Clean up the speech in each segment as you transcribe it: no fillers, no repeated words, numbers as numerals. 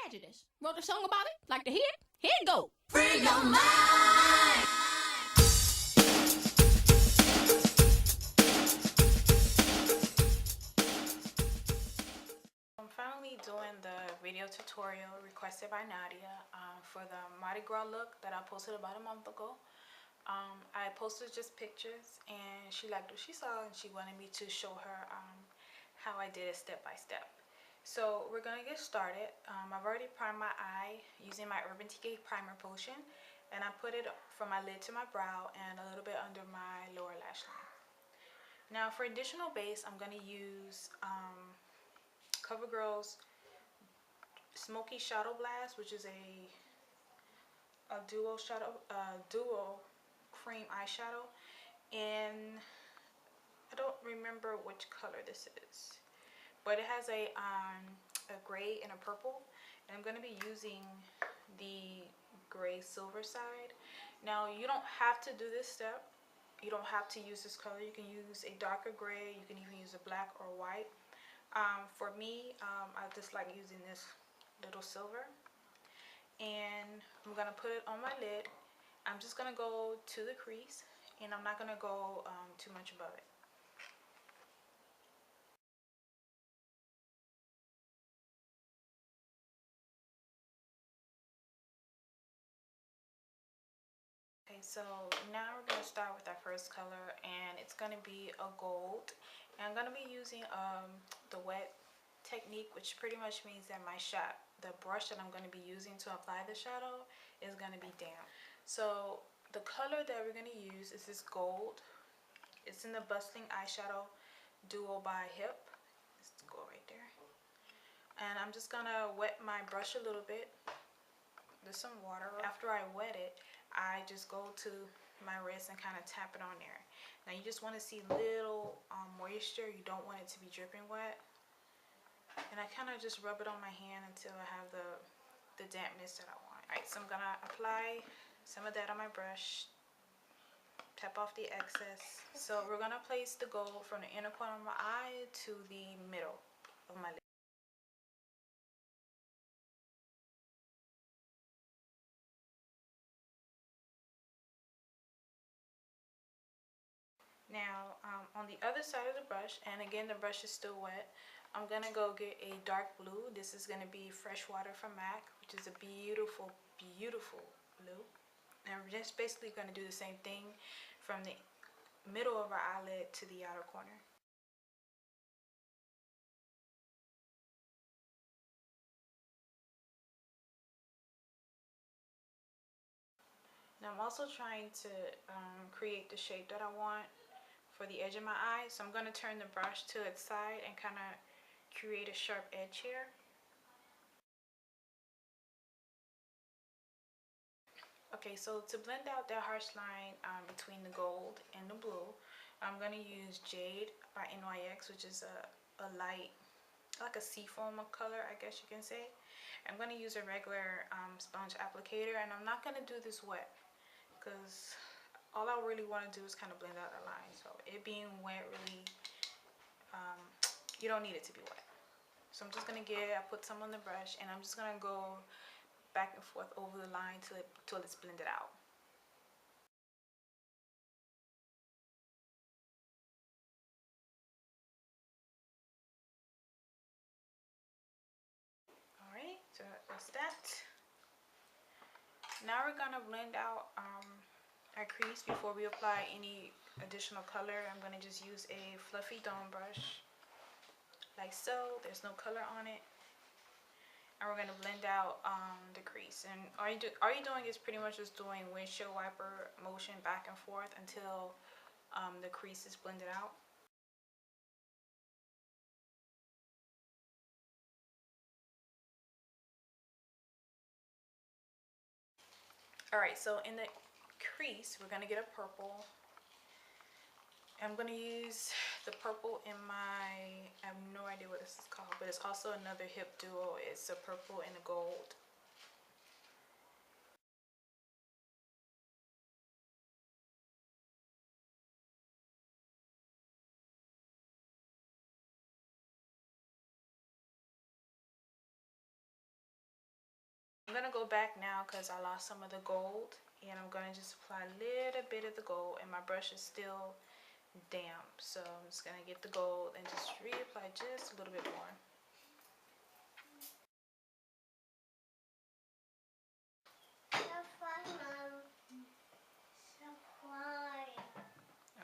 prejudice. Wrote a song about it. Like to hear it? Here it go. Free your mind. I'm finally doing the video tutorial requested by Nadia for the Mardi Gras look that I posted about a month ago. I posted just pictures and she liked what she saw and she wanted me to show her how I did it step by step. So we're gonna get started. I've already primed my eye using my Urban Decay primer potion, and I put it from my lid to my brow and a little bit under my lower lash line. Now for additional base, I'm gonna use CoverGirl's Smoky Shadow Blast, which is a duo cream eyeshadow, and I don't remember which color this is, but it has a gray and a purple, and I'm going to be using the gray silver side. Now you don't have to do this step, you don't have to use this color. You can use a darker gray, you can even use a black or white. For me, I just like using this little silver, and I'm going to put it on my lid. I'm just going to go to the crease, and I'm not going to go too much above it. Okay, so now we're going to start with our first color, and it's going to be a gold. And I'm going to be using the wet technique, which pretty much means that the brush that I'm going to be using to apply the shadow is going to be damp. So the color that we're going to use is this gold. It's in the Bustling Eyeshadow Duo by Hip. Let's go right there. And I'm just going to wet my brush a little bit. There's some water. After I wet it, I just go to my wrist and kind of tap it on there. Now you just want to see little moisture. You don't want it to be dripping wet. And I kind of just rub it on my hand until I have the dampness that I want. Alright, so I'm going to apply some of that on my brush. Tap off the excess. So we're going to place the gold from the inner corner of my eye to the middle of my lid. Now on the other side of the brush, and again the brush is still wet, I'm going to go get a dark blue. This is going to be Freshwater from MAC, which is a beautiful, beautiful blue. And we're just basically going to do the same thing from the middle of our eyelid to the outer corner. Now I'm also trying to create the shape that I want for the edge of my eye, so I'm going to turn the brush to its side and kind of create a sharp edge here. Okay, so to blend out that harsh line between the gold and the blue, I'm going to use Jade by NYX, which is a light, like a seafoam color, I guess you can say. I'm going to use a regular sponge applicator, and I'm not going to do this wet because all I really want to do is kind of blend out the line. So it being wet really, you don't need it to be wet. So I'm just going to I put some on the brush, and I'm just going to go back and forth over the line till it's blended out. Alright, so that's that. Now we're going to blend out our crease before we apply any additional color. I'm going to just use a fluffy dome brush like so. There's no color on it. And we're going to blend out the crease. And all you're doing is pretty much just doing windshield wiper motion back and forth until the crease is blended out. Alright, so in the crease, we're going to get a purple. I'm going to use the purple in I have no idea what this is called, but it's also another hip duo. It's a purple and a gold. I'm gonna go back now because I lost some of the gold, and I'm gonna just apply a little bit of the gold, and my brush is still damp, so I'm just gonna get the gold and just reapply just a little bit more.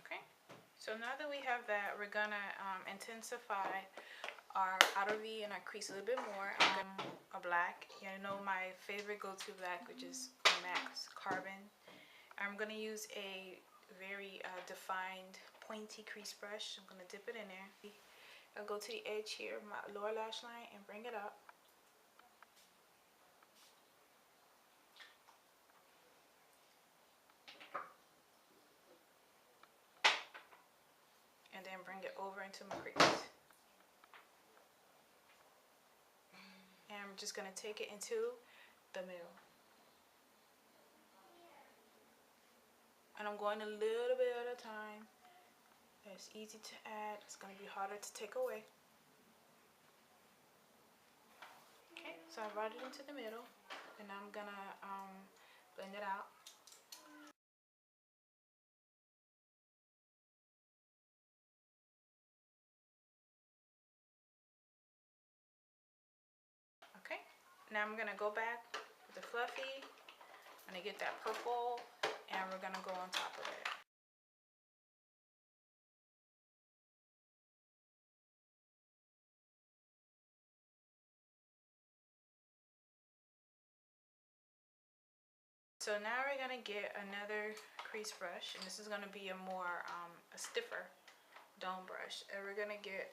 Okay, so now that we have that, we're gonna intensify our outer V and our crease a little bit more. A black, you know, my favorite go-to black, which is Max Carbon. I'm gonna use a very defined pointy crease brush. I'm gonna dip it in there. I'll go to the edge here, my lower lash line, and bring it up. And then bring it over into my crease. And I'm just gonna take it into the middle. And I'm going a little bit at a time. It's easy to add, it's gonna be harder to take away. Okay, so I brought it into the middle, and I'm gonna blend it out. Okay, now I'm gonna go back with the fluffy. I'm gonna get that purple, and we're gonna go on top of it. So now we're gonna get another crease brush, and this is gonna be a more a stiffer dome brush, and we're gonna get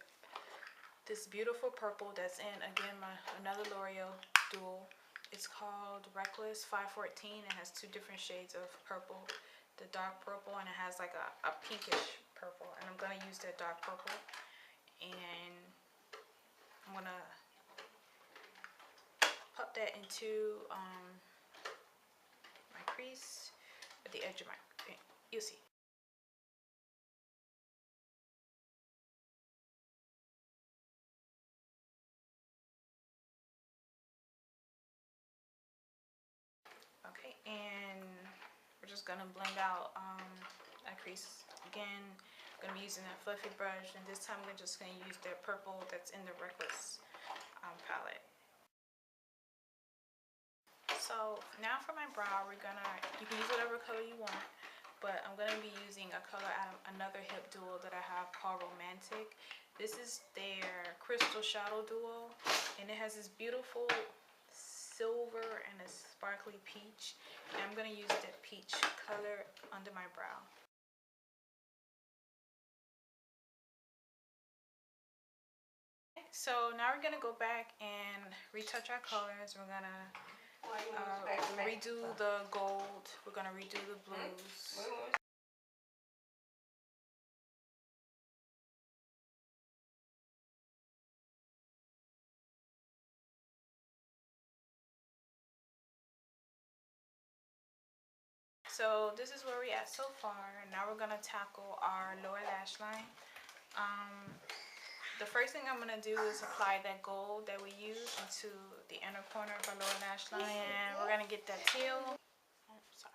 this beautiful purple that's in, again, another L'Oreal dual. It's called Reckless 514. It has two different shades of purple, the dark purple, and it has like a pinkish purple, and I'm gonna use that dark purple, and I'm gonna pop that into my crease at the edge of my, you'll see. Okay, and we're just gonna blend out that crease. Again, I'm gonna be using that fluffy brush, and this time I'm just gonna use that purple that's in the Reckless palette. So now for my brow, you can use whatever color you want, but I'm gonna be using a color out of another hip duo that I have called Romantic. This is their Crystal Shadow Duo, and it has this beautiful silver and a sparkly peach, and I'm gonna use that peach color under my brow. So now we're gonna go back and retouch our colors. We're gonna redo the gold. We're gonna redo the blues. So this is where we at so far. Now we're gonna tackle our lower lash line. The first thing I'm gonna do is apply that gold that we used into the inner corner of our lower lash line, and we're gonna get that teal. Oh, sorry.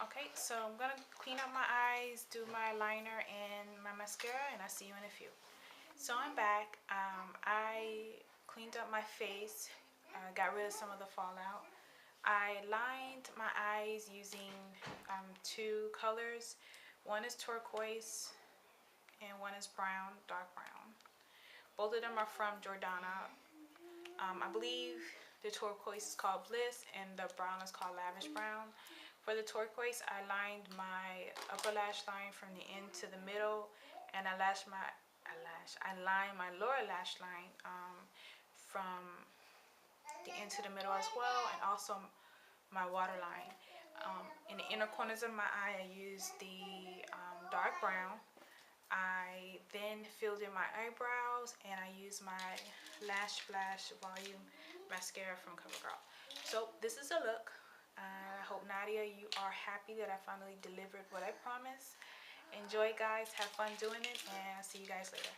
Okay, so I'm gonna clean up my eyes, do my liner and my mascara, and I'll see you in a few. So I'm back. I cleaned up my face, got rid of some of the fallout. I lined my eyes using two colors. One is turquoise and one is brown, dark brown. Both of them are from Jordana. I believe the turquoise is called Bliss and the brown is called Lavish Brown. For the turquoise, I lined my upper lash line from the end to the middle, and I lined my lower lash line from the end to the middle as well, and also my waterline. In the inner corners of my eye, I used the dark brown. I then filled in my eyebrows, and I used my Lash Flash Volume Mascara from CoverGirl. So this is a look. I hope, Nadia, you are happy that I finally delivered what I promised. Enjoy, guys. Have fun doing it, and see you guys later.